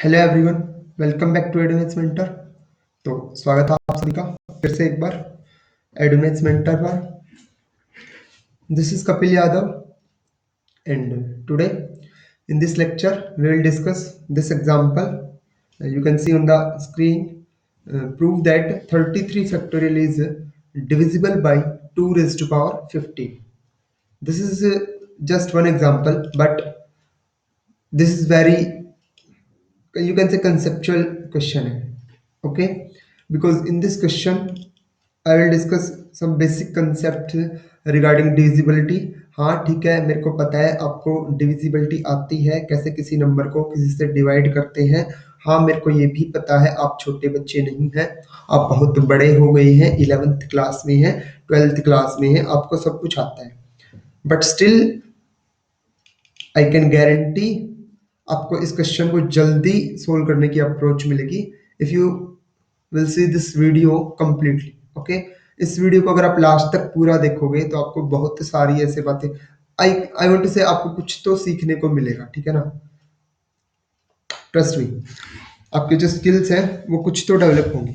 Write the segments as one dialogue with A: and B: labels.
A: Hello everyone, welcome back to Edumates mentor. तो स्वागत है आप सभी का फिर से एक बार एडुमेट्स मेंटर पर। This is Kapil Yadav and today in this lecture we will discuss this example. You can see on the screen. Prove that 33 factorial is divisible by 2 raised to power 15. This is just one example, but this is very, you can say, conceptual question hai. Okay, because in this question I will discuss some basic concept regarding divisibility. हाँ ठीक है, मेरे को पता है आपको divisibility आती है, कैसे किसी नंबर को किसी से डिवाइड करते हैं। हाँ मेरे को ये भी पता है आप छोटे बच्चे नहीं हैं, आप बहुत बड़े हो गए हैं, 11th क्लास में हैं, 12th क्लास में हैं, आपको सब कुछ आता है। But still I can guarantee आपको इस क्वेश्चन को जल्दी सोल्व करने की अप्रोच मिलेगी if you will see this video completely. Okay, इस वीडियो को अगर आप लास्ट तक पूरा देखोगे तो आपको बहुत सारी ऐसे बातें, आई वांट टू से, आपको कुछ तो सीखने को मिलेगा। ठीक है ना, ट्रस्ट मी, आपके जो स्किल्स हैं वो कुछ तो डेवलप होंगी।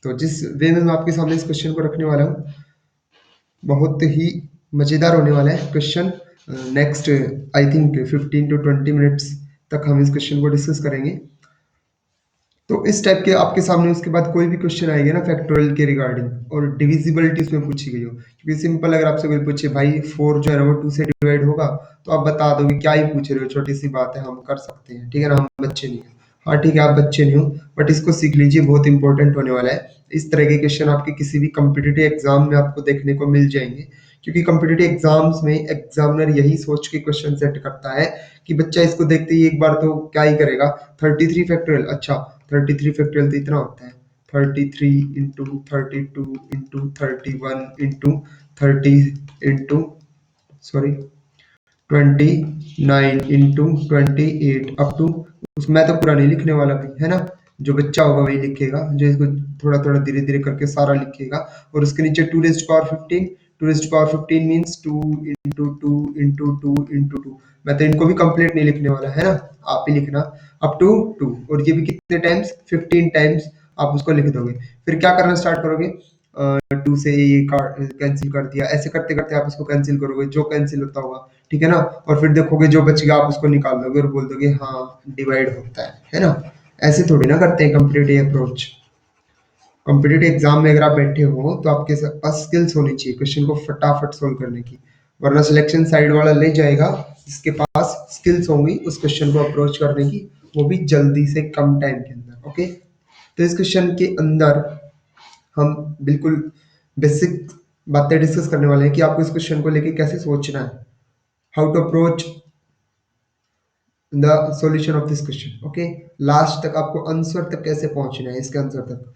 A: तो जिस वे में मैं आपके सामने इस क्वेश्चन को रखने वाला हूँ, बहुत ही मज़ेदार होने वाला है question. Next I think 15 to 20 minutes तक हम इस क्वेश्चन को डिस्कस करेंगे। तो इस टाइप के आपके सामने उसके बाद कोई भी क्वेश्चन आएगा ना फैक्टोरियल के रिगार्डिंग और डिविजिबिलिटी उसमें पूछी गई हो, क्योंकि सिंपल अगर आपसे कोई पूछे भाई 4 जो है ना वो 2 से डिवाइड होगा, तो आप बता दोगे क्या ही पूछ रहे हो, छोटी सी बात है, हम कर सकते हैं। ठीक है ना, हम बच्चे नहीं हैं। हाँ ठीक है, आप बच्चे नहीं हो, बट इसको सीख लीजिए, बहुत इंपॉर्टेंट होने वाला है। इस तरह के क्वेश्चन आपके किसी भी कम्पिटिटिव एग्जाम में आपको देखने को मिल जाएंगे, क्योंकि कम्पिटिटिव एग्जाम्स में एग्जामिनर यही सोच के क्वेश्चन सेट करता है कि बच्चा इसको देखते ही एक बार तो क्या ही करेगा, 33 फैक्टोरियल, अच्छा 33 फैक्टोरियल तो इतना होता है, 33 into 32 into 31 into 30 into sorry 29 into 28 up to, मैं तो पूरा नहीं लिखने वाला भाई, है ना। जो बच्चा होगा वही लिखेगा, जो इसको थोड़ा थोड़ा धीरे धीरे करके सारा लिखेगा। और उसके नीचे 2 raised power 15, 2 raised power 15 means 2 into 2 into 2 into 2। मैं तो इनको भी कंप्लीट नहीं लिखने वाला, है ना, आप ही लिखना अप टू 2। और ये भी कितने टाइम्स, 15 टाइम्स आप उसको लिख दोगे। फिर क्या करना स्टार्ट करोगे, 2 से ये कैंसिल कर दिया, ऐसे करते करते आप इसको कैंसिल करोगे, जो कैंसिल होता होगा। ठीक है ना, और फिर देखोगे जो बच गया आप उसको निकाल दोगे और बोल दोगे हाँ डिवाइड होता है ना। ऐसे थोड़ी ना करते हैं कम्पिटिटिव अप्रोच। कम्पिटिटिव एग्जाम में अगर आप बैठे हो तो आपके पास स्किल्स होनी चाहिए क्वेश्चन को फटाफट सोल्व करने की, वरना सिलेक्शन साइड वाला ले जाएगा जिसके पास स्किल्स होंगी उस क्वेश्चन को अप्रोच करने की, वो भी जल्दी से कम टाइम के अंदर। ओके, तो इस क्वेश्चन के अंदर हम बिल्कुल बेसिक बातें डिस्कस करने वाले हैं कि आपको इस क्वेश्चन को लेके कैसे सोचना है, how to approach the solution of this question. Okay, last तक आपको आंसर तक कैसे पहुंचना है, इसके आंसर तक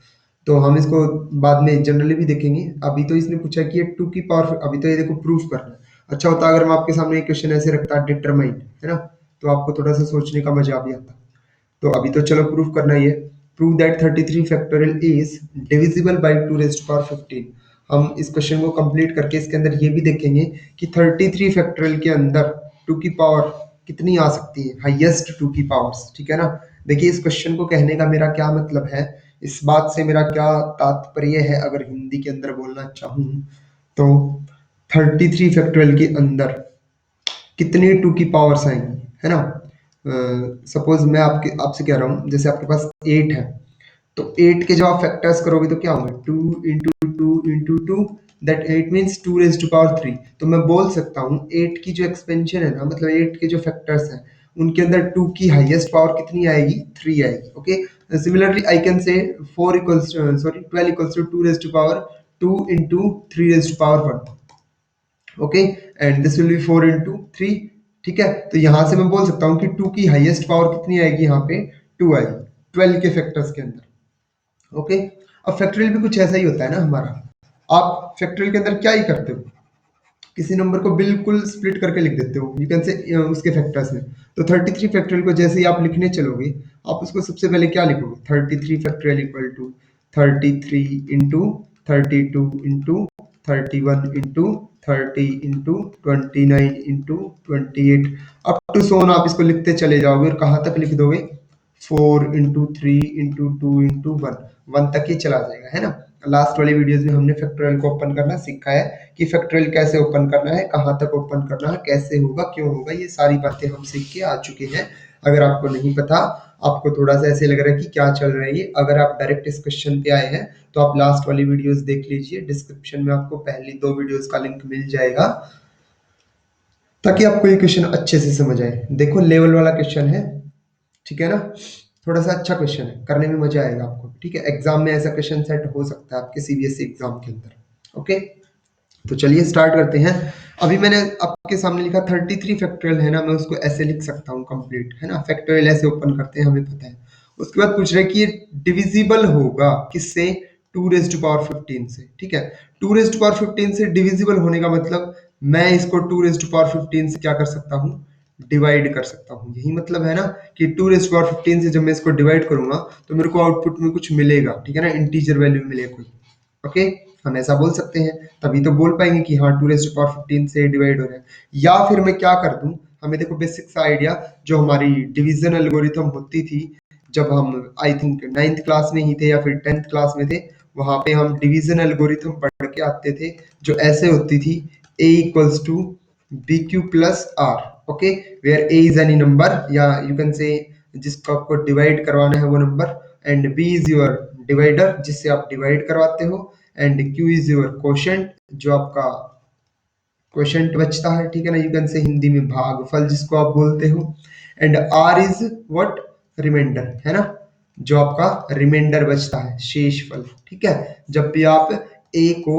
A: तो हम इसको बाद में जनरली भी देखेंगे। अभी तो इसने पूछा कि ये 2 की पावर, अभी तो ये देखो प्रूफ करना है। अच्छा होता अगर मैं आपके सामने एक क्वेश्चन ऐसे रखता डिटरमाइन, है ना, तो आपको थोड़ा सा सोचने का मजा भी आता। तो अभी तो चलो प्रूफ करना ही है। Prove that 33 factorial is divisible by 2 raised power 15। हम इस क्वेश्चन को कंप्लीट करके इसके अंदर ये भी देखेंगे कि 33 फैक्टोरियल के अंदर 2 की पावर कितनी आ सकती है, हाईएस्ट 2 की पावर्स। ठीक है ना, देखिए इस क्वेश्चन को कहने का मेरा क्या मतलब है, इस बात से मेरा क्या तात्पर्य है, अगर हिंदी के अंदर बोलना चाहूँ तो 33 फैक्टोरियल के अंदर कितनी 2 की पावर्स आएंगी, है ना। सपोज मैं आपके आपसे कह रहा हूँ, जैसे आपके पास 8 है, तो 8 के जब आप फैक्टर्स करोगे तो क्या होंगे, 2 into 2 into 2, that 8 means 2 raised to power 3। तो मैं बोल सकता हूँ 8 की जो एक्सपेंशन है ना, मतलब 8 के जो फैक्टर्स हैं उनके अंदर 2 की हाईएस्ट पावर कितनी आएगी, 3 आएगी। Okay, similarly I can say 4 equals sorry 12 equals to 2 raised to power 2 into 3 raised to power 1। Okay, and this will be 4 into 3। ठीक है, तो यहां से मैं बोल सकता हूँ कि 2 की हाईएस्ट पावर कितनी आएगी, यहाँ पे 2 आएगी 12 के फैक्टर्स के अंदर। ओके, अब फैक्टोरियल भी कुछ ऐसा ही होता है ना हमारा। आप फैक्टोरियल के अंदर क्या ही करते हो, किसी नंबर को बिल्कुल स्प्लिट करके लिख देते हो, यू कैन से उसके फैक्टर्स में। तो 33 फैक्टोरियल को जैसे ही आप लिखने चलोगे, आप उसको सबसे पहले क्या लिखोगे, 33 factorial equal to 33 into 32 into 31 into 30 into 29 into 28 up to सोन। आप इसको लिखते चले जाओगे और कहाँ तक लिख दोगे, 4 इंटू 3 इंटू 2 इंटू 1 तक ही चला जाएगा, है ना। लास्ट वाली वीडियोस में हमने फैक्टोरियल को ओपन करना सीखा है कि फैक्टोरियल कैसे ओपन करना है, कहाँ तक ओपन करना है, कैसे होगा, क्यों होगा, ये सारी बातें हम सीख के आ चुके हैं। अगर आपको नहीं पता, आपको थोड़ा सा ऐसे लग रहा है कि क्या चल रहा है ये, अगर आप डायरेक्ट इस क्वेश्चन पे आए हैं तो आप लास्ट वाली वीडियोस देख लीजिए, डिस्क्रिप्शन में आपको पहली 2 वीडियोस का लिंक मिल जाएगा ताकि आपको ये क्वेश्चन अच्छे से समझ आए। देखो लेवल वाला क्वेश्चन है, ठीक है ना। थोड़ा सा अच्छा क्वेश्चन है, करने में मजा आएगा आपको, ठीक है। एग्जाम में ऐसा क्वेश्चन सेट हो सकता है आपके सीबीएसई एग्जाम के अंदर। ओके, तो चलिए स्टार्ट करते हैं। अभी मैंने आपके सामने लिखा 33 फैक्टोरियल है ना, मैं उसको ऐसे लिख सकता हूँ कंप्लीट, है ना। फैक्टोरियल ऐसे ओपन करते हैं, हमें पता है। उसके बाद पूछ रहे हैं कि ये डिविजिबल होगा किससे, 2 रेज़ टू पावर 15 से, ठीक है। 2 रेज़ टू पावर 15 से डिविजिबल होने का मतलब मैं इसको 2 रेज़ टू पावर 15 से क्या कर सकता हूँ, डिवाइड कर सकता हूँ। यही मतलब है ना कि 2 रेज़ टू पावर 15 से जब मैं इसको डिवाइड करूंगा तो मेरे को आउटपुट में कुछ मिलेगा, ठीक है ना, इंटीजर वैल्यू मिले कोई। ओके, हम ऐसा बोल सकते हैं, तभी तो बोल पाएंगे कि हाँ 2 रेज़ टू पावर 15 से डिवाइड हो रहा है। या फिर मैं क्या कर दूं, हमें देखो बेसिक सा आइडिया, जो हमारी डिवीजन एल्गोरिथम होती थी जब हम आई थिंक 9th क्लास में ही थे या फिर 10th क्लास में थे, वहां पे हम डिवीजन एल्गोरिथम पढ़ के आते थे, जो ऐसे होती थी, a equals to b q plus r. Okay, where a is any number, या यू कैन से जिसको आपको डिवाइड करवाना है वो number, and b is your divider जिससे आप डिवाइड करवाते हो, and q is your quotient जो आपका क्वोशंट बचता है, ठीक है ना, यू कैन से हिंदी में भागफल जिसको आप बोलते हो, and r is what, remainder, है ना, जो आपका रिमाइंडर बचता है, शेष फल, ठीक है। जब भी आप a को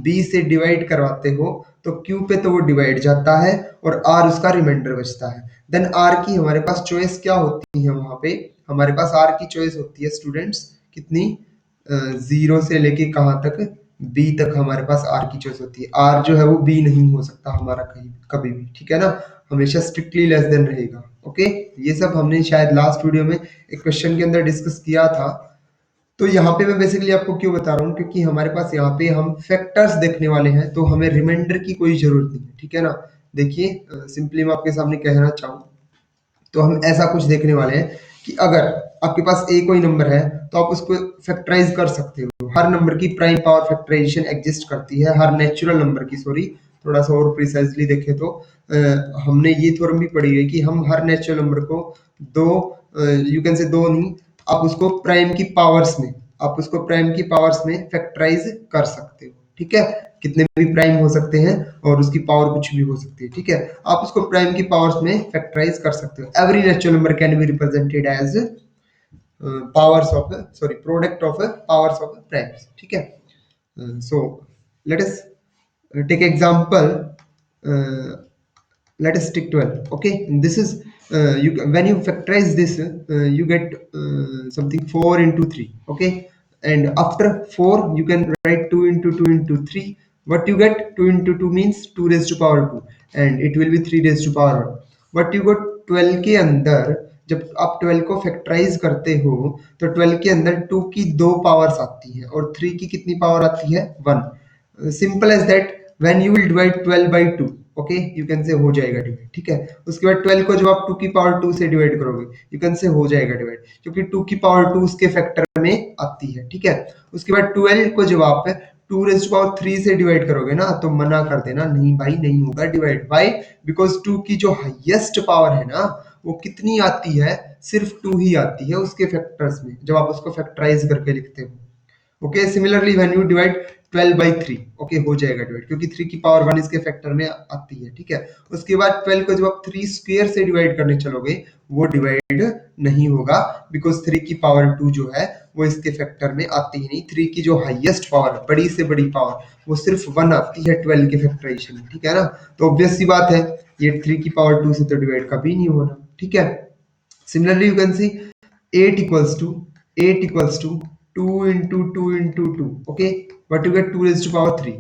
A: b से डिवाइड करवाते हो तो q पे तो वो डिवाइड जाता है और r उसका रिमाइंडर बचता है। देन r की हमारे पास चॉइस क्या होती है, वहां पे हमारे पास r की चॉइस होती है स्टूडेंट्स कितनी, 0 से लेके कहाँ तक, बी तक हमारे पास आर की चॉइस होती है। आर जो है वो बी नहीं हो सकता हमारा कहीं कभी भी, ठीक है ना, हमेशा स्ट्रिक्टली लेस देन रहेगा। ओके, ये सब हमने शायद लास्ट वीडियो में एक क्वेश्चन के अंदर डिस्कस किया था। तो यहाँ पे मैं बेसिकली आपको क्यों बता रहा हूँ, क्योंकि हमारे पास यहाँ पे हम फैक्टर्स देखने वाले हैं, तो हमें रिमाइंडर की कोई जरूरत नहीं है, ठीक है ना। देखिए सिंपली मैं आपके सामने कहना चाहूँ तो हम ऐसा कुछ देखने वाले हैं कि अगर आपके पास ए कोई नंबर है तो आप उसको फैक्टराइज कर सकते हो। हर नंबर की प्राइम पावर फैक्टराइजेशन एग्जिस्ट करती है, हर नेचुरल नंबर की, सॉरी थोड़ा सा और प्रिसाइजली देखें तो हमने ये थ्योरम भी पढ़ी है कि हम हर नेचुरल नंबर को दो, यू कैन से दो नहीं, आप उसको प्राइम की पावर्स में, आप उसको प्राइम की पावर्स में फैक्टराइज कर सकते हो, ठीक है। कितने भी प्राइम हो सकते हैं और उसकी पावर कुछ भी हो सकती है, ठीक है। आप उसको प्राइम की पावर्स में फैक्टराइज कर सकते हो। Every natural number can be represented as powers of, sorry product of powers of primes, ठीक है। So let us take example, uh, let us take 12. Okay, this is you when you factorize this, you get something 4 into 3. Okay, and after 4 you can write 2 into 2 into 3. What you get, 2 into 2 means 2 raised to power 2, and it will be 3 raised to power 1. What you got 12 के अंदर, जब आप 12 को factorise करते हो तो 12 के अंदर 2 की 2 पावर्स आती है और 3 की कितनी पावर आती है, 1। Simple as that, when you will divide 12 by 2, okay, you can say हो जाएगा डिवाइड, ठीक है। उसके बाद 12 को जब आप 2 की पावर 2 से डिवाइड करोगे, यू कैन से हो जाएगा डिवाइड, क्योंकि 2 की पावर 2 उसके फैक्टर में आती है, ठीक है। उसके बाद 12 को जब आप 2 रेज़ टू पावर 3 से डिवाइड करोगे ना, तो मना कर देना, नहीं भाई नहीं होगा डिवाइड, वाई, बिकॉज 2 की जो हाईएस्ट पावर है ना, वो कितनी आती है, सिर्फ 2 ही आती है उसके फैक्टर्स में, जब आप उसको फैक्टराइज करके लिखते हो। Okay, similarly when you divide 12 by 3, okay, हो जाएगा डिवाइड, क्योंकि 3 की पावर 1 इसके फैक्टर में आती है, ठीक है। उसके बाद 12 को जब आप 3 स्क्वायर से डिवाइड करने चलोगे, वो डिवाइड नहीं होगा, बिकॉज 3 की पावर 2 जो है वो इसके फैक्टर में आती ही नहीं। 3 की जो हाईएस्ट पावर है, बड़ी से बड़ी पावर, वो सिर्फ 1 आती है 12 के फैक्टराइजेशन में, ठीक है ना। तो ऑब्वियस सी बात है, ये 3 की पावर 2 से तो डिवाइड कभी नहीं होना, ठीक है। Similarly, you can see 8 equals to 8 equals to 2 into 2 into 2. Okay, but you get 2 raised to power 3.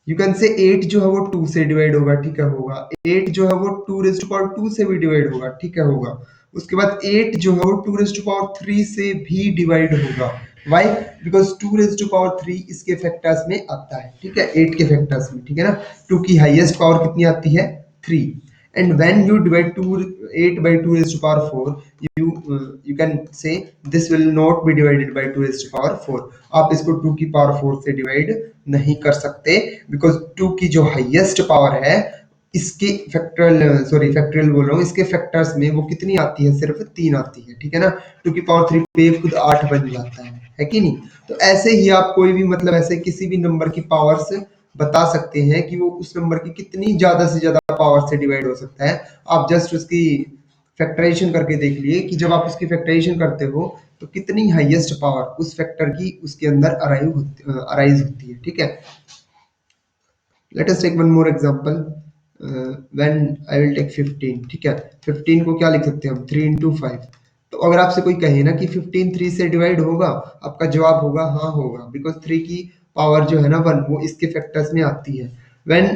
A: You can say 8 जो है वो 2 से डिवाइड होगा, ठीक है, होगा। 8 जो है वो 2 raised to power 2 से भी डिवाइड होगा, ठीक है, होगा। उसके बाद 8 जो है वो 2 raised to power 3 से भी डिवाइड होगा। Why? Because 2 raised to power 3 इसके फैक्टर्स में आता है, ठीक है, 8 के फैक्टर्स में, ठीक है ना। 2 की हाईएस्ट पावर कितनी आती है, 3। And when you divide 8 by 2 raised to power 4, you you can say this will not be divided by 2 raise to power 4। आप इसको 2 की पावर 4 से डिवाइड नहीं कर सकते, बिकॉज 2 की जो हाईएस्ट पावर है इसके फैक्टोरियल, सॉरी फैक्टोरियल बोल रहा हूँ, इसके फैक्टर्स में वो कितनी आती है, सिर्फ 3 आती है, ठीक है ना। 2 की पावर 3 पे खुद 8 बन जाता है कि नहीं। तो ऐसे ही आप कोई भी मतलब ऐसे किसी भी नंबर की पावर्स बता सकते हैं कि वो उस नंबर की कितनी ज्यादा से ज्यादा पावर से डिवाइड हो सकता है। आप जस्ट उसकी फैक्टराइजेशन करके देख लिए कि जब आप उसकी फैक्टराइजेशन करते हो तो कितनी हाईएस्ट पावर उस फैक्टर की उसके अंदर अराइज होती है, ठीक है। Let us take one more example. When I will take 15, ठीक है। 15 को क्या लिख सकते हैं हम, 3 इंटू 5। तो अगर आपसे कोई कहे ना कि 15 3 से डिवाइड होगा, आपका जवाब होगा हाँ होगा, बिकॉज 3 की पावर जो है ना 1 वो इसके फैक्टर्स में आती है। When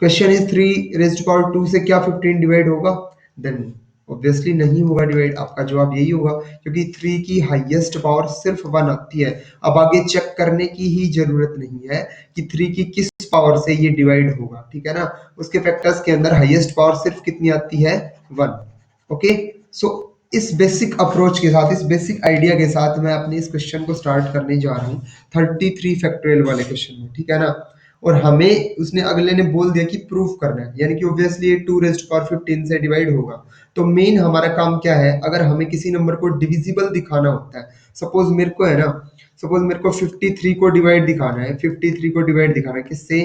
A: question is 3 raised to power 2 से क्या 15 डिवाइड होगा, देन ऑब्वियसली नहीं होगा डिवाइड। आपका जवाब यही होगा, क्योंकि 3 की हाईएस्ट पावर सिर्फ 1 आती है। अब आगे चेक करने की ही जरूरत नहीं है कि 3 की किस पावर से ये डिवाइड होगा, ठीक है ना। उसके फैक्टर्स के अंदर हाईएस्ट पावर सिर्फ कितनी आती है, 1। ओके, सो इस बेसिक अप्रोच के साथ, इस बेसिक आइडिया के साथ मैं अपने इस क्वेश्चन को स्टार्ट करने जा रहा हूँ 33 फैक्टोरियल वाले क्वेश्चन में, ठीक है ना। और हमें उसने अगले ने बोल दिया कि प्रूफ करना है, यानी कि ऑब्वियसली ये 2 रेज़्ड पावर 15 से डिवाइड होगा। तो मेन हमारा काम क्या है, अगर हमें किसी नंबर को डिविजिबल दिखाना होता है, सपोज मेरे को है ना, सपोज मेरे को 53 को डिवाइड दिखाना है, 53 को डिवाइड दिखाना है किससे,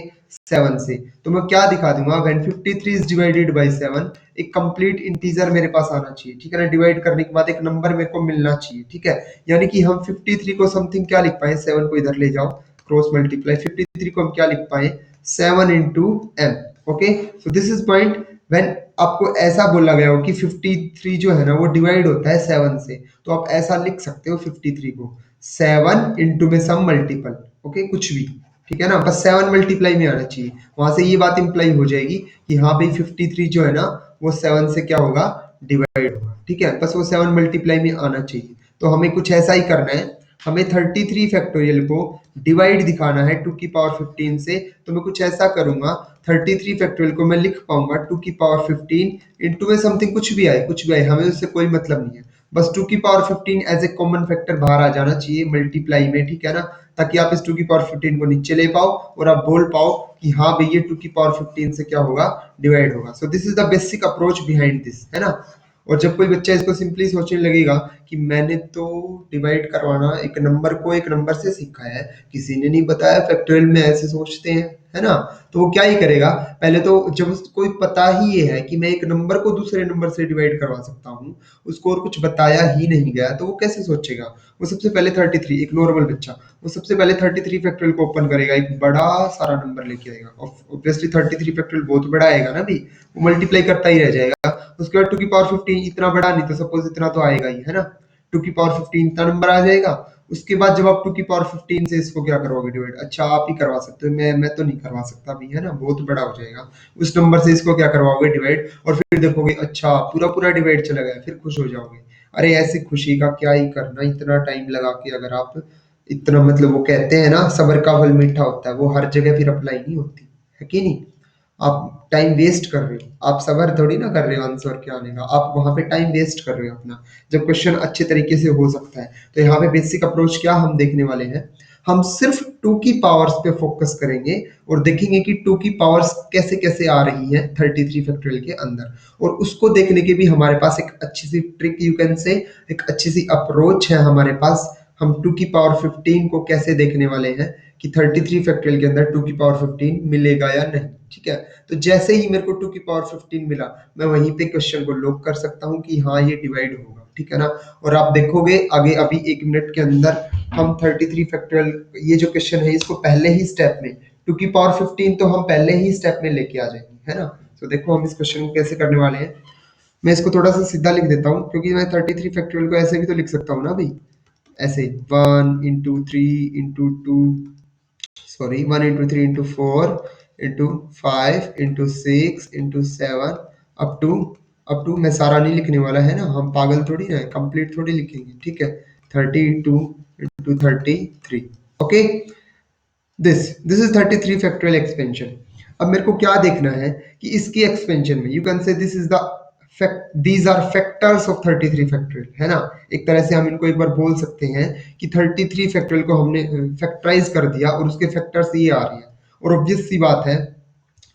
A: 7 से। तो मैं क्या दिखा दूंगा, व्हेन 53 इज डिवाइडेड बाय 7, एक कंप्लीट इंटीजर मेरे पास आना चाहिए, ठीक है ना। डिवाइड करने के बाद एक नंबर मेरे को मिलना चाहिए, ठीक है। यानी कि हम 53 को समथिंग क्या लिख पाए, 7 को इधर ले जाओ, क्रॉस मल्टीप्लाई, 53 को हम क्या लिख पाए, 7 into m. Okay, so this is point. When आपको ऐसा बोला गया हो कि 53 जो है ना वो डिवाइड होता है 7 से, तो आप ऐसा लिख सकते हो 53 को 7 इंटू में सम मल्टीपल, ओके कुछ भी, ठीक है ना, बस 7 मल्टीप्लाई में आना चाहिए। वहां से ये बात इंप्लाई हो जाएगी कि हाँ भाई 53 जो है ना वो 7 से क्या होगा, डिवाइड होगा, ठीक है। बस वो 7 मल्टीप्लाई में आना चाहिए। तो हमें कुछ ऐसा ही करना है, हमें 33 फैक्टोरियल को डिवाइड दिखाना है 2 की पावर 15 से। तो मैं कुछ ऐसा करूंगा, 33 फैक्टोरियल को मैं लिख पाऊंगा 2 की पावर 15 इंटू में समथिंग, कुछ भी आए कुछ भी आए, हमें उससे कोई मतलब नहीं है। बस 2 की power 15 as a common factor बाहर आ जाना चाहिए मल्टीप्लाई में, ठीक है ना, ताकि आप इस 2 की पावर 15 को नीचे ले पाओ और आप बोल पाओ कि हाँ भाई ये 2 की पावर 15 से क्या होगा, डिवाइड होगा। सो this is the basic approach behind this, है ना। और जब कोई बच्चा इसको सिंपली सोचने लगेगा कि मैंने तो डिवाइड करवाना एक नंबर को एक नंबर से सीखा है, किसी ने नहीं बताया फैक्टोरियल में ऐसे सोचते हैं, है ना। तो वो क्या ही करेगा, पहले तो जब उसको पता ही ये है कि मैं एक नंबर को दूसरे नंबर से डिवाइड करवा सकता हूँ, उसको और कुछ बताया ही नहीं गया, तो वो कैसे सोचेगा। वो सबसे पहले 33, एक नॉर्मल बच्चा, वो सबसे पहले 33 फैक्टोरियल को ओपन करेगा, एक बड़ा सारा नंबर लेके आएगा। ऑब्वियसली 33 फैक्टोरियल बहुत बड़ा आएगा ना भी, वो मल्टीप्लाई करता ही रह जाएगा। उसके बाद 2 की पावर 15 इतना बड़ा नहीं, तो सपोज इतना तो आएगा ही, है ना। 2 की पावर 15 इतना नंबर आ जाएगा। उसके बाद जब आप 2 की पावर 15 से इसको क्या करवाओगे डिवाइड, अच्छा आप ही करवा सकते हो, मैं तो नहीं करवा सकता अभी, है ना, बहुत बड़ा हो जाएगा। उस नंबर से इसको क्या करवाओगे डिवाइड, और फिर देखोगे अच्छा पूरा पूरा डिवाइड चला गया, फिर खुश हो जाओगे। अरे ऐसी खुशी का क्या ही करना, इतना टाइम लगा के अगर आप इतना, मतलब वो कहते हैं ना सब्र का फल मीठा होता है, वो हर जगह फिर अप्लाई नहीं होती, है कि नहीं। आप टाइम वेस्ट कर रहे हो, आप सबर थोड़ी ना कर रहे हो आंसर के आने का, आप वहां पे टाइम वेस्ट कर रहे हो अपना, जब क्वेश्चन अच्छे तरीके से हो सकता है। तो यहाँ पे बेसिक अप्रोच क्या हम देखने वाले हैं, हम सिर्फ 2 की पावर्स पे फोकस करेंगे और देखेंगे कि 2 की पावर्स कैसे कैसे आ रही है 33 फैक्टोरियल के अंदर। और उसको देखने के भी हमारे पास एक अच्छी सी ट्रिक, यू कैन से एक अच्छी सी अप्रोच है हमारे पास। हम 2 की पावर 15 को कैसे देखने वाले हैं कि 33 फैक्टोरियल के अंदर 2 की पावर 15 मिलेगा या नहीं, ठीक है। तो जैसे ही मेरे को 2 की पावर 15 मिला, मैं वहीं पे क्वेश्चन को लॉक कर सकता हूँ कि हाँ ये डिवाइड होगा, ठीक है ना। और आप देखोगे आगे अभी 1 मिनट के अंदर हम 33 फैक्टोरियल, ये जो क्वेश्चन है इसको पहले ही स्टेप में 2 की पावर 15 तो हम पहले ही स्टेप में लेके आ जाएंगे, है ना। तो देखो हम इस क्वेश्चन को कैसे करने वाले हैं। मैं इसको थोड़ा सा सीधा लिख देता हूँ, क्योंकि मैं 33 फैक्टोरियल को ऐसे भी तो लिख सकता हूँ ना भाई, ऐसे 1 into 3 into 2, sorry 1 into 3 into 4 into 5 into 6 into 7 up to मैं सारा नहीं लिखने वाला, है ना, हम पागल थोड़ी ना, कंप्लीट थोड़ी लिखेंगे, ठीक है। 32 into 33, okay. This is 33 factorial expansion. अब मेरे को क्या देखना है कि इसकी एक्सपेंशन में, you can say this is the these are factors of 33 factorial, है ना। एक तरह से हम इनको एक बार बोल सकते हैं कि 33 फैक्टोरियल को हमने फैक्टराइज कर दिया और उसके फैक्टर्स ये आ रहे हैं। और ऑब्वियस सी बात है,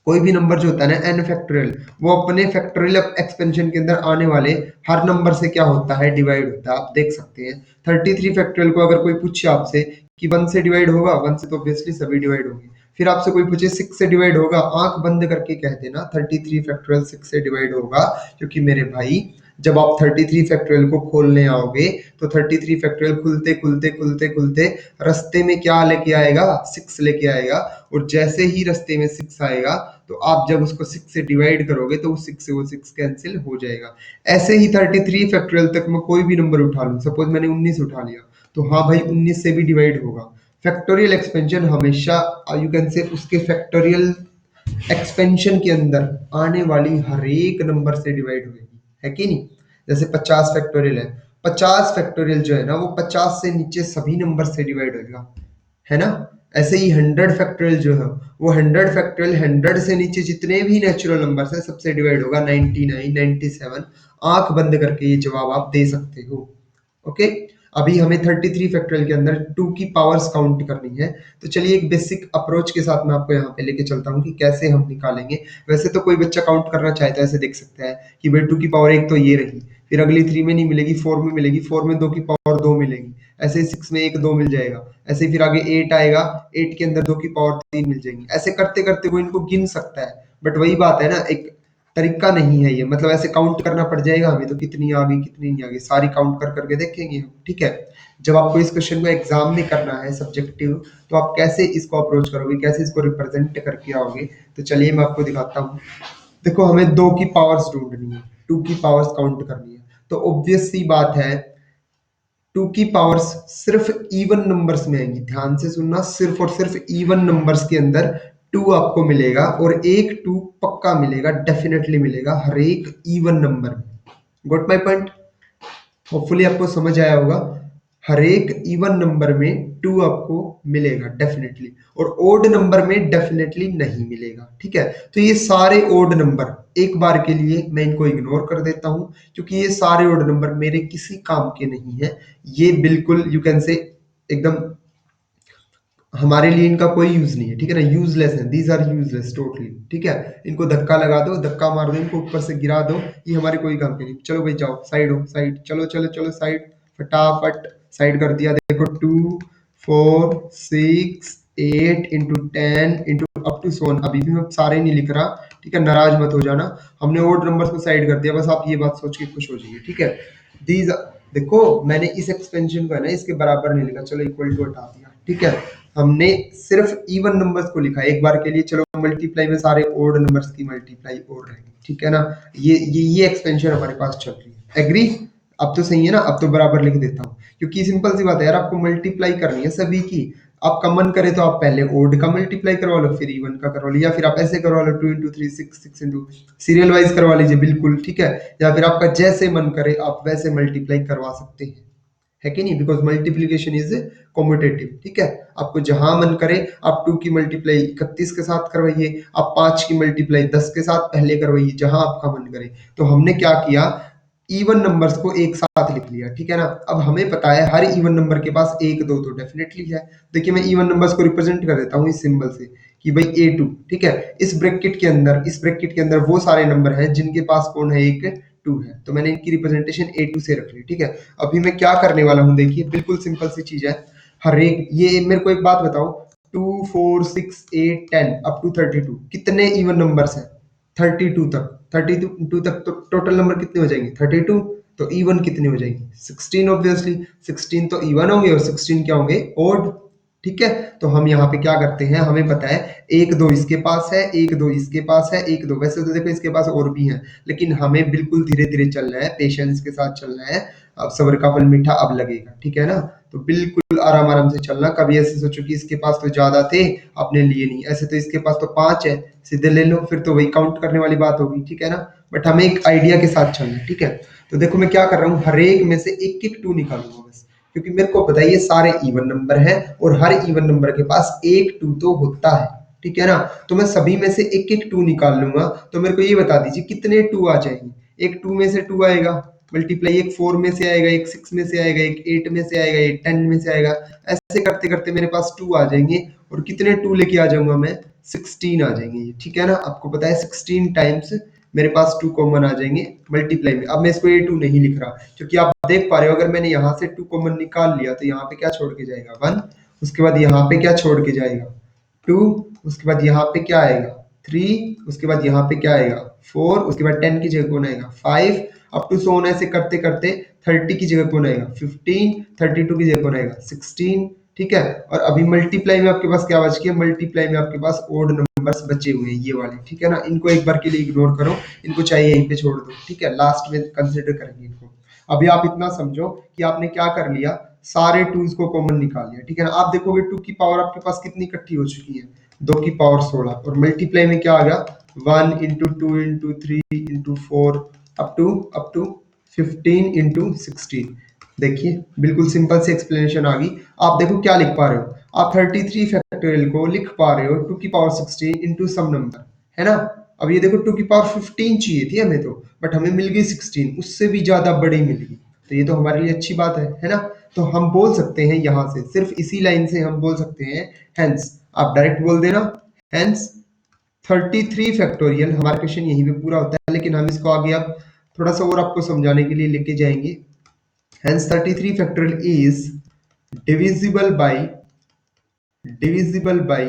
A: कोई भी नंबर जो होता है ना एन फैक्टोरियल, वो अपने फैक्टोरियल एक्सपेंशन के अंदर आने वाले हर नंबर से क्या होता है, डिवाइड होता है। आप देख सकते हैं 33 फैक्टोरियल को अगर कोई पूछे आपसे कि 1 से डिवाइड होगा, 1 से तो ऑब्वियसली सभी डिवाइड होंगे। फिर आपसे कोई पूछे 6 से डिवाइड होगा, आंख बंद करके कह देना 33 फैक्टोरियल 6 से डिवाइड होगा। क्योंकि मेरे भाई, जब आप 33 फैक्टोरियल को खोलने आओगे तो 33 फैक्टोरियल खुलते खुलते खुलते खुलते रास्ते में क्या लेके आएगा, 6 लेके आएगा। और जैसे ही रास्ते में 6 आएगा तो आप जब उसको 6 से डिवाइड करोगे तो 6 से वो 6 कैंसिल हो जाएगा। ऐसे ही 33 फैक्टोरियल तक मैं कोई भी नंबर उठा लूं, सपोज मैंने 19 उठा लिया, तो हाँ भाई 19 से भी डिवाइड होगा। फैक्टोरियल एक्सपेंशन हमेशा यू कैन से उसके फैक्टोरियल एक्सपेंशन के अंदर आने वाली हर एक नंबर से डिवाइड होगी, है कि नहीं। जैसे 50 फैक्टोरियल है, 50 फैक्टोरियल जो है ना वो 50 से नीचे सभी नंबर से डिवाइड होगा, है ना। ऐसे ही 100 फैक्टोरियल जो है वो 100 फैक्टोरियल 100 से नीचे जितने भी नेचुरल नंबर है सबसे डिवाइड होगा, 99, 97। आंख बंद करके ये जवाब आप दे सकते हो। ओके, अभी हमें 33 फैक्टोरियल के अंदर 2 की पावर्स काउंट करनी है। तो चलिए एक बेसिक अप्रोच के साथ मैं आपको यहाँ पे लेके चलता हूँ कि कैसे हम निकालेंगे। वैसे तो कोई बच्चा काउंट करना चाहे तो ऐसे देख सकता है कि भाई 2 की पावर 1 तो ये रही, फिर अगली 3 में नहीं मिलेगी, 4 में मिलेगी, 4 में 2 की पावर 2 मिलेगी, ऐसे ही 6 में 1 2 मिल जाएगा, ऐसे ही फिर आगे 8 आएगा, 8 के अंदर 2 की पावर 3 मिल जाएगी। ऐसे करते करते वो इनको गिन सकता है। बट वही बात है ना, एक तरीका नहीं है ये, मतलब ऐसे काउंट करना पड़ जाएगा हमें, तो कितनी आ गई कितनी नहीं आ गई सारी काउंट कर करके देखेंगे हम, ठीक है। जब आपको इस क्वेश्चन को एग्जाम में करना है सब्जेक्टिव, तो आप कैसे इसको अप्रोच करोगे, कैसे इसको रिप्रेजेंट करके आओगे, तो चलिए मैं आपको दिखाता हूँ। देखो हमें 2 की पावर्स ढूंढनी है, 2 की पावर्स काउंट करनी है। तो ऑब्वियस सी बात है 2 की पावर्स सिर्फ इवन नंबर्स में आएंगी, ध्यान से सुनना, सिर्फ और सिर्फ इवन नंबर्स के अंदर 2 आपको मिलेगा, और एक 2 पक्का मिलेगा, डेफिनेटली मिलेगा हर एक इवन नंबर में। गॉट माय पॉइंट, होपफुली आपको समझ आया होगा। हर एक इवन नंबर में 2 आपको मिलेगा डेफिनेटली, और ओड नंबर में डेफिनेटली नहीं मिलेगा, ठीक है। तो ये सारे ओड नंबर एक बार के लिए मैं इनको इग्नोर कर देता हूं, क्योंकि ये सारे ओड नंबर मेरे किसी काम के नहीं है। ये बिल्कुल यू कैन से एकदम हमारे लिए इनका कोई यूज नहीं है, ठीक है ना, यूजलेस है, दीज आर यूजलेस टोटली, ठीक है। इनको धक्का लगा दो, धक्का मार दो, इनको ऊपर से गिरा दो, ये हमारे कोई काम के नहीं। चलो भाई जाओ साइड हो, साइड चलो चलो चलो साइड, फटाफट साइड कर दिया। देखो 2 4 6 8 इंटू 10 इंटू अप टू सोन, अभी भी मैं सारे नहीं लिख रहा, ठीक है, नाराज मत हो जाना। हमने ओड नंबर को साइड कर दिया, बस आप ये बात सोच के खुश हो जाइए, ठीक है। दीज, देखो मैंने इस एक्सपेंशन को है ना इसके बराबर नहीं लिखा, चलो इक्वल टू हटा दिया, ठीक है। हमने सिर्फ इवन नंबर्स को लिखा एक बार के लिए, चलो मल्टीप्लाई में सारे ओड नंबर्स की मल्टीप्लाई और रहेगी, ठीक है ना। ये एक्सपेंशन हमारे पास चल रही है, एग्री। अब तो सही है ना, अब तो बराबर लिख देता हूँ, क्योंकि सिंपल सी बात है यार, आपको मल्टीप्लाई करनी है सभी की। आपका मन करे तो आप पहले ओड का मल्टीप्लाई करवा लो, फिर इवन का करवा लो, या फिर आप ऐसे करवा लो 2 इंटू 3 6 6 इंटू, सीरियल वाइज करवा लीजिए बिल्कुल, ठीक है। या फिर आपका जैसे मन करे आप वैसे मल्टीप्लाई करवा सकते हैं, है कि नहीं, बिकॉज मल्टीप्लीकेशन इज कॉम्पिटेटिव, ठीक है। आपको जहां मन करे आप 2 की मल्टीप्लाई 31 के साथ करवाइए, आप 5 की मल्टीप्लाई 10 के साथ पहले करवाइए, जहां आपका मन करे। तो हमने क्या किया, इवन नंबर्स को एक साथ लिख लिया, ठीक है ना। अब हमें पता है हर इवन नंबर के पास 1 2 तो डेफिनेटली है। देखिए मैं इवन नंबर्स को रिप्रेजेंट कर देता हूँ इस सिंबल से कि भाई A2, ठीक है। इस ब्रैकेट के अंदर वो सारे नंबर हैं जिनके पास कौन है, एक 2 है, तो मैंने इनकी रिप्रेजेंटेशन A2 से रख ली, ठीक है। अभी मैं क्या करने वाला हूँ, देखिए बिल्कुल सिंपल सी चीज है। हर एक, ये मेरे को एक बात बताओ, 2 4 6 8 10 अप टू 32 कितने इवन नंबर्स हैं, 32 तक, 32 तक तो टोटल नंबर कितने हो जाएंगे 32, तो इवन कितने हो जाएंगे 16, ऑब्वियसली 16 तो इवन होंगे और 16 क्या होंगे, ओड, ठीक है। तो हम यहाँ पे क्या करते हैं, हमें पता है 1 2 इसके पास है, 1 2 इसके पास है, 1 2, वैसे तो देखो इसके पास और भी है, लेकिन हमें बिल्कुल धीरे धीरे चलना है, पेशेंस के साथ चलना है। अब सब्र का फल मीठा अब लगेगा, ठीक है ना। तो बिल्कुल आराम आराम से चलना, कभी ऐसे सोचो कि इसके पास तो ज्यादा थे अपने लिए नहीं, ऐसे तो इसके पास तो 5 है, सीधे ले लो, फिर तो वही काउंट करने वाली बात होगी, ठीक है ना। बट हमें एक आइडिया के साथ चलना है, ठीक है। तो देखो मैं क्या कर रहा हूँ, हर एक में से एक एक 2 निकालूंगा बस, क्योंकि मेरे को पता है ये सारे इवन नंबर हैं और हर इवन नंबर के पास एक 2 तो होता है, ठीक है ना। तो मैं सभी में से एक एक 2 निकाल लूंगा, तो मेरे को ये बता दीजिए कितने 2 आ जाएंगे। एक 2 में से 2 आएगा मल्टीप्लाई, एक 4 में से आएगा, एक 6 में से आएगा, एक 8 में से आएगा, एक 10 में से आएगा। ऐसे करते करते मेरे पास 2 आ जाएंगे और कितने 2 लेके आ जाऊंगा मैं, 16 आ जाएंगे। ठीक है ना, आपको पता है 16 टाइम्स मेरे पास 2 कॉमन आ जाएंगे मल्टीप्लाई में। अब मैं इसको A2 नहीं लिख रहा क्योंकि आप देख पा रहे हो अगर मैंने यहाँ से 2 कॉमन निकाल लिया तो यहाँ पे क्या छोड़ के जाएगा 1, उसके बाद यहाँ पे क्या छोड़ के जाएगा 2, उसके बाद यहाँ पे क्या आएगा 3, उसके बाद यहाँ पे क्या आएगा 4, उसके बाद 10 की जगह कौन आएगा 5, अप टू सो ऑन ऐसे करते करते 30 की जगह कौन आएगा 15, 32 की जगह कौन आएगा 16। ठीक है, और अभी मल्टीप्लाई में आपके पास क्या बच गया, मल्टीप्लाई में आपके पास ओड नंबर्स बचे हुए हैं ये वाले। ठीक है ना, इनको एक बार के लिए इग्नोर करो, इनको चाहिए यहीं पे छोड़ दो। ठीक है, लास्ट में कंसिडर करेंगे इनको। अभी आप इतना समझो कि आपने क्या कर लिया, सारे टूज को कॉमन निकाल लिया। ठीक है ना, आप देखोगे 2 की पावर आपके पास कितनी इकट्ठी हो चुकी है, 2 की पावर 16, और मल्टीप्लाई में क्या आ गया 1 into 2 into 3 into 4 up to 15 into 16। देखिए बिल्कुल सिंपल से एक्सप्लेनेशन आ गई। आप देखो क्या लिख पा रहे हो, आप 33 फैक्टोरियल को लिख पा रहे हो 2 की पावर 16 इंटू सम नंबर, है ना। अब ये देखो 2 की पावर 15 चाहिए थी हमें तो, बट हमें मिल गई 16, उससे भी ज्यादा बड़ी मिल गई, तो ये तो हमारे लिए अच्छी बात है ना। तो हम बोल सकते हैं यहाँ से, सिर्फ इसी लाइन से हम बोल सकते हैं हेंस, आप डायरेक्ट बोल देना हेंस 33 फैक्टोरियल। हमारा क्वेश्चन यहीं पे पूरा होता है, लेकिन हम इसको आगे अब थोड़ा सा और आपको समझाने के लिए लेके जाएंगे। Hence 33 factorial is divisible by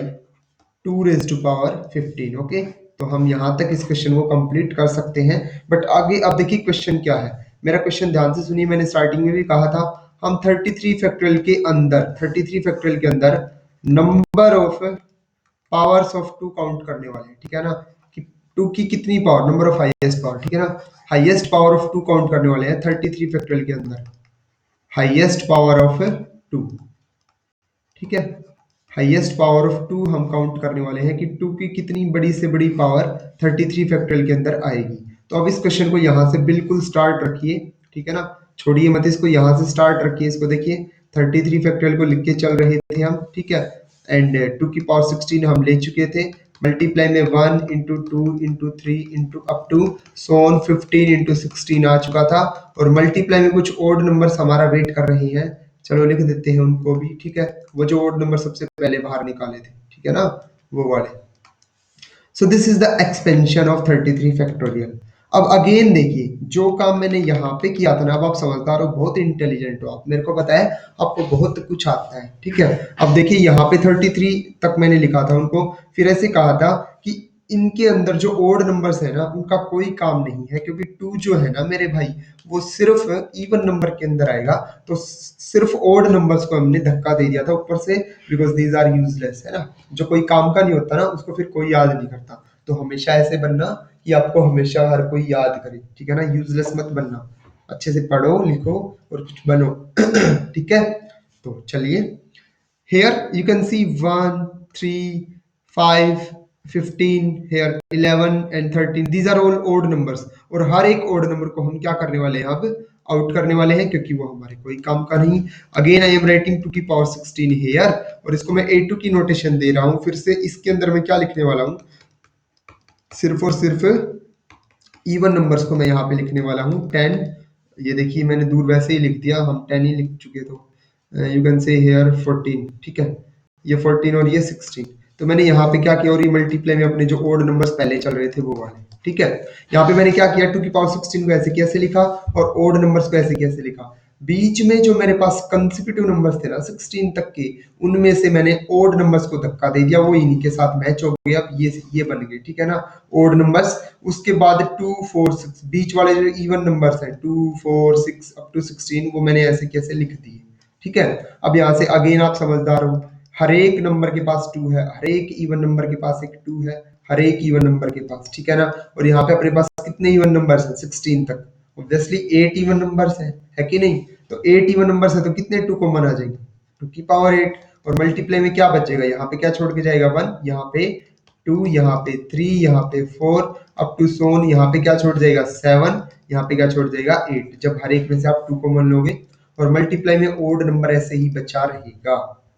A: 2 raise to power 15। Okay, तो हम यहाँ तक इस क्वेश्चन को कंप्लीट कर सकते हैं। बट आगे अब देखिए क्वेश्चन क्या है, मेरा क्वेश्चन ध्यान से सुनिए। मैंने स्टार्टिंग में भी कहा था हम 33 फैक्टोरियल के अंदर, 33 फैक्टोरियल के अंदर number of powers of 2 count करने वाले हैं। ठीक है ना, कि 2 की कितनी power, number of highest power. ठीक है ना, हाईएस्ट पावर ऑफ 2 काउंट करने वाले हैं 33 फैक्टोरियल के अंदर, हाईएस्ट पावर ऑफ 2। ठीक है, हाईएस्ट पावर ऑफ 2 हम काउंट करने वाले हैं कि 2 की कितनी बड़ी से बड़ी पावर 33 फैक्टोरियल के अंदर आएगी। तो अब इस क्वेश्चन को यहाँ से बिल्कुल स्टार्ट रखिए। ठीक है ना, छोड़िए मत इसको, यहाँ से स्टार्ट रखिए इसको। देखिए 33 फैक्टोरियल को लिख के चल रहे थे हम। ठीक है, एंड 2 की पावर 16 हम ले चुके थे। मल्टीप्लाई में 1 into 2 into 3 into up to सोन 15 इंटू 16 आ चुका था, और मल्टीप्लाई में कुछ ओड नंबर्स हमारा वेट कर रहे हैं, चलो लिख देते हैं उनको भी। ठीक है, वो जो ओड नंबर सबसे पहले बाहर निकाले थे, ठीक है ना, वो वाले। सो this is the expansion of 33 factorial. अब अगेन देखिए जो काम मैंने यहाँ पे किया था ना, अब आप समझदार हो, बहुत इंटेलिजेंट हो आप, मेरे को पता है आपको बहुत कुछ आता है। ठीक है, अब देखिए यहाँ पे 33 तक मैंने लिखा था उनको, फिर ऐसे कहा था कि इनके अंदर जो ओड नंबर्स है ना उनका कोई काम नहीं है, क्योंकि 2 जो है ना मेरे भाई वो सिर्फ इवन नंबर के अंदर आएगा। तो सिर्फ ओड नंबर्स को हमने धक्का दे दिया था ऊपर से, बिकॉज दीज आर यूजलेस, है ना। जो कोई काम का नहीं होता ना उसको फिर कोई याद नहीं करता। तो हमेशा ऐसे बनना कि आपको हमेशा हर कोई याद करे। ठीक है ना, यूजलेस मत बनना, अच्छे से पढ़ो लिखो और कुछ बनो। ठीक है, तो चलिए here you can see 1 3 5 15, here 11 and 13, these are all odd numbers, और हर एक odd number को हम क्या करने वाले हैं अब आउट करने वाले हैं, क्योंकि वो हमारे कोई काम का नहीं। अगेन आई एम राइटिंग 2 की पावर 16 हेयर, और इसको मैं A2 की नोटेशन दे रहा हूं। फिर से इसके अंदर मैं क्या लिखने वाला हूं, सिर्फ और सिर्फ इवन नंबर्स को मैं यहाँ पे लिखने वाला हूँ 10। ये देखिए मैंने दूर वैसे ही लिख दिया, हम 10 ही लिख चुके, तो यू कैन से हेयर 14। ठीक है, ये 14 और ये 16, तो मैंने यहाँ पे क्या किया, और ये मल्टीप्लाई में अपने जो ओड नंबर्स पहले चल रहे थे वो वाले। ठीक है, यहाँ पे मैंने क्या किया, 2 की पावर 16 को ऐसे कैसे लिखा और ओड नंबर्स को ऐसे कैसे लिखा। बीच में जो मेरे पास कंसेक्यूटिव नंबर्स थे ना 16 तक के, उनमें से मैंने ओड नंबर्स को धक्का दे दिया, वो इन्हीं के साथ मैच हो गया, अब ये बन गए। ठीक है ना, ओड नंबर्स। उसके बाद 2 4 6 बीच वाले जो इवन नंबर्स हैं 2 4 6 अप टू 16, वो मैंने ऐसे कैसे लिख दिए। ठीक है, अब यहाँ से अगेन आप समझदार हो, हर एक नंबर के पास 2 है, हर एक इवन नंबर के पास एक 2 है, हर एक इवन नंबर के पास। ठीक है ना, और यहाँ पे अपने पास कितने इवन नंबर्स हैं 16 तक, ऑब्वियसली 8 इवन नंबर्स हैं, है कि नहीं। तो 8 इवन नंबर्स है तो कितने 2 कॉमन आ जाएंगे, 2 की पावर 8, और मल्टीप्लाई में क्या बचेगा, यहाँ पे क्या छोड़ के जाएगा 1, यहाँ पे 2, यहाँ पे 3, यहाँ पे 4 अप टू सोन, यहाँ पे क्या छोड़ जाएगा 7, यहाँ पे क्या छोड़ जाएगा 8, जब हर एक में से आप 2 कॉमन लोगे, और मल्टीप्लाई में ओड नंबर ऐसे ही बचा रहेगा।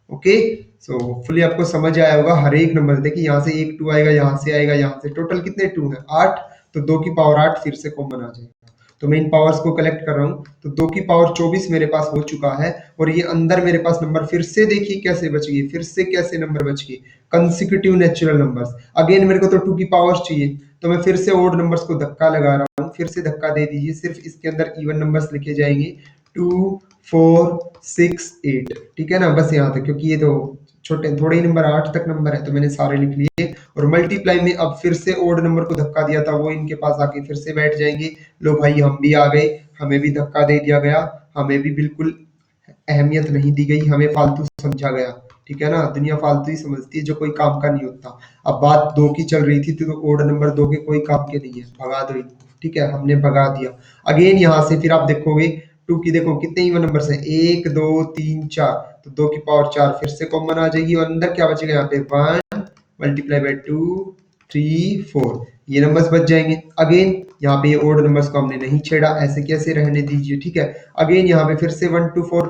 A: ओके, सो होपफुली आपको समझ आया होगा। हर एक नंबर देखिए, यहाँ से एक 2 आएगा, यहाँ से आएगा, यहाँ से टोटल कितने 2 है 8, तो 2 की पावर 8 फिर से कॉमन आ जाएगा। तो मैं इन पावर्स को कलेक्ट कर रहा हूँ, तो 2 की पावर 24 मेरे पास हो चुका है और ये अंदर मेरे पास नंबर फिर से देखिए कैसे बच गए, फिर से कैसे नंबर बच गए, कंसेक्यूटिव नेचुरल नंबर्स। अगेन मेरे को तो 2 की पावर्स चाहिए, तो मैं फिर से ओड नंबर्स को धक्का लगा रहा हूँ, फिर से धक्का दे दीजिए, सिर्फ इसके अंदर इवन नंबर्स लिखे जाएंगे 2 4 6 8, ठीक है ना, बस यहाँ तक, क्योंकि ये तो छोटे थोड़े ही नंबर 8 तक नंबर है तो मैंने सारे लिख लिए। और मल्टीप्लाई में अब फिर से ओड नंबर को धक्का दिया था, वो इनके पास आके फिर से बैठ जाएंगे। लो भाई हम भी आ गए, हमें भी धक्का दे दिया गया, हमें भी बिल्कुल अहमियत नहीं दी गई, हमें फालतू समझा गया, ठीक है ना, दुनिया फालतू ही समझती है जो कोई काम का नहीं होता। अब बात 2 की चल रही थी तो ओड नंबर 2 के कोई काम के नहीं है, भगा दो इनको, ठीक है, हमने भगा दिया। अगेन यहाँ से फिर आप देखोगे 2 की, देखो कितने इवन नंबर्स हैं, 1 2 3 4, तो 2 की पावर 4 फिर से कॉमन आ जाएगी और अंदर क्या बचेगा यहाँ पे 1 मल्टीप्लाई बाय 2 3 4, ये नंबर्स बच जाएंगे। अगेन यहाँ पे ये ओड नंबर्स को हमने नहीं छेड़ा, ऐसे कैसे रहने दीजिए, ठीक है। अगेन यहाँ पे फिर से 1 2 4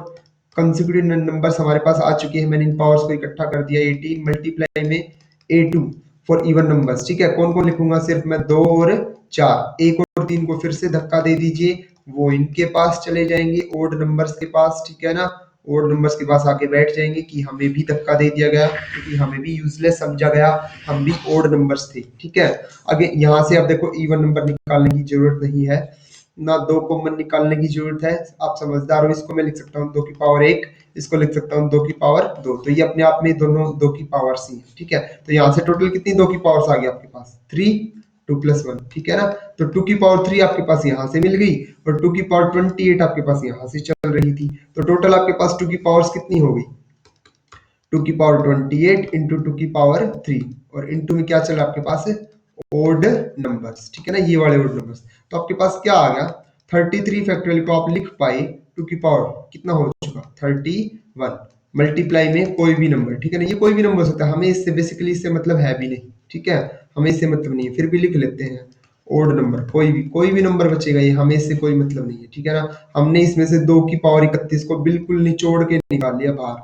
A: कंसेक्यूटिव नंबर्स हमारे पास आ चुके हैं, मैंने इन पावर्स को इकट्ठा कर दिया, 18 मल्टीप्लाई में A2 फॉर इवन नंबर्स, ठीक है। कौन कौन लिखूंगा, सिर्फ मैं 2 और 4, 1 और 3 को फिर से धक्का दे दीजिए, वो इनके पास चले जाएंगे ओड नंबर्स के पास, ठीक है ना, ओड नंबर्स के पास आके बैठ जाएंगे कि हमें भी धक्का दे दिया गया, क्योंकि हमें भी यूजलेस समझा गया, हम भी ओड नंबर्स थे, ठीक है। आगे यहाँ से अब देखो इवन नंबर निकालने की जरूरत नहीं है ना, 2 कॉमन निकालने की जरूरत है, आप समझदार हो, इसको मैं लिख सकता हूँ 2 की पावर 1, इसको लिख सकता हूँ 2 की पावर 2, तो ये अपने आप में दोनों 2 की पावर सी है, ठीक है। तो यहाँ से टोटल कितनी 2 की पावर्स आ गई आपके पास, 3 2 प्लस 1, ठीक है ना। तो 2 की पावर 3 आपके पास यहाँ से मिल गई और 2 की पावर 28 आपके पास यहाँ से चल रही थी, तो टोटल आपके पास 2 की पावर्स कितनी हो गई, 2 की पावर 28 इंटू 2 की पावर 3, और इंटू में क्या चला आपके पास, ओड नंबर्स, ठीक है ना, ये वाले ओड नंबर्स। तो आपके पास क्या आ गया, 33 फैक्टोरियल को आप लिख पाए, 2 की पावर कितना हो चुका 31, मल्टीप्लाई में कोई भी नंबर, ठीक है ना, ये कोई भी नंबर हो सकता है, हमें इससे बेसिकली इससे मतलब है भी नहीं, ठीक है, हमें इससे मतलब नहीं है, फिर भी लिख लेते हैं ओड नंबर, कोई भी नंबर बचेगा, ये हमें इससे कोई मतलब नहीं है, ठीक है ना। हमने इसमें से 2 की पावर 31 को बिल्कुल निचोड़ के निकाल लिया बाहर।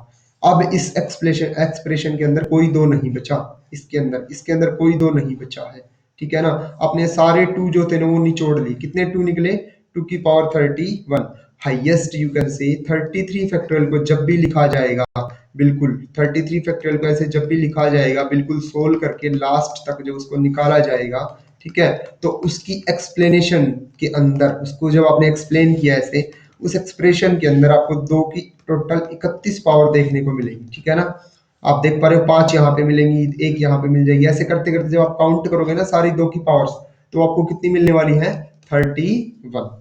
A: अब इस एक्सप्रेशन के अंदर कोई दो नहीं बचा, इसके अंदर कोई दो नहीं बचा है, ठीक है ना। अपने सारे टू जो थे ना वो निचोड़ ली, कितने टू निकले, 2 की पावर 31, हाईएस्ट यू कैन से 33 फैक्टोरियल को जब भी लिखा जाएगा, बिल्कुल 33 फैक्टोरियल को ऐसे जब भी लिखा जाएगा, बिल्कुल सोल्व करके लास्ट तक जब उसको निकाला जाएगा, ठीक है, तो उसकी एक्सप्लेनेशन के अंदर उसको जब आपने एक्सप्लेन किया ऐसे, उस एक्सप्रेशन के अंदर आपको 2 की टोटल 31 पावर देखने को मिलेगी, ठीक है ना। आप देख पा रहे हो 5 यहाँ पे मिलेंगी, 1 यहाँ पे मिल जाएगी, ऐसे करते करते जब आप काउंट करोगे ना सारी 2 की पावर्स, तो आपको कितनी मिलने वाली है, 31।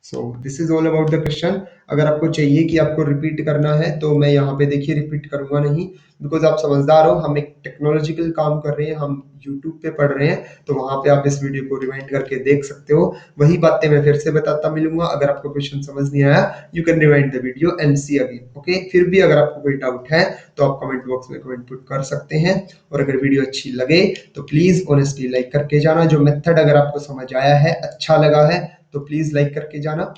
A: सो this is all about the question. अगर आपको चाहिए कि आपको रिपीट करना है तो मैं यहाँ पे देखिए रिपीट करूंगा नहीं, बिकॉज आप समझदार हो, हम एक टेक्नोलॉजिकल काम कर रहे हैं, हम यूट्यूब पे पढ़ रहे हैं, तो वहां पे आप इस वीडियो को रिवाइंड करके देख सकते हो, वही बातें मैं फिर से बताता मिलूंगा। अगर आपको क्वेश्चन समझ नहीं आया, you can rewind the video and see again, okay. फिर भी अगर आपको कोई डाउट है तो आप कमेंट बॉक्स में कमेंट पुट कर सकते हैं, और अगर वीडियो अच्छी लगे तो प्लीज ऑनेस्टली लाइक करके जाना, जो मेथड अगर आपको समझ आया है, अच्छा लगा है, तो प्लीज लाइक करके जाना,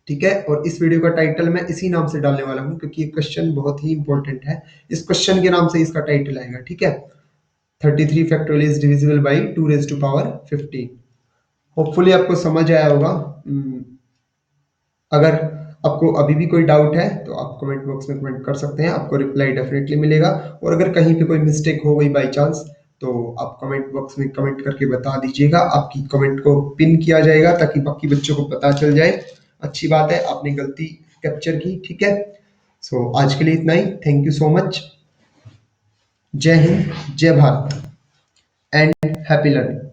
A: ठीक है। और इस वीडियो का टाइटल मैं इसी नाम से डालने वाला हूं, क्योंकि ये क्वेश्चन बहुत ही इंपॉर्टेंट है, इस क्वेश्चन के नाम से इसका टाइटल आएगा, ठीक है। 33 factorial is divisible by 2 raise to power 15। Hopefully आपको समझ आया होगा। अगर आपको अभी भी कोई डाउट है तो आप कमेंट बॉक्स में कमेंट कर सकते हैं, आपको रिप्लाई डेफिनेटली मिलेगा। और अगर कहीं पे कोई मिस्टेक हो गई बाय चांस, तो आप कमेंट बॉक्स में कमेंट करके बता दीजिएगा, आपकी कमेंट को पिन किया जाएगा ताकि बाकी बच्चों को पता चल जाए। अच्छी बात है, आपने गलती कैप्चर की, ठीक है। सो आज के लिए इतना ही, थैंक यू सो मच, जय हिंद, जय भारत एंड हैप्पी लर्निंग।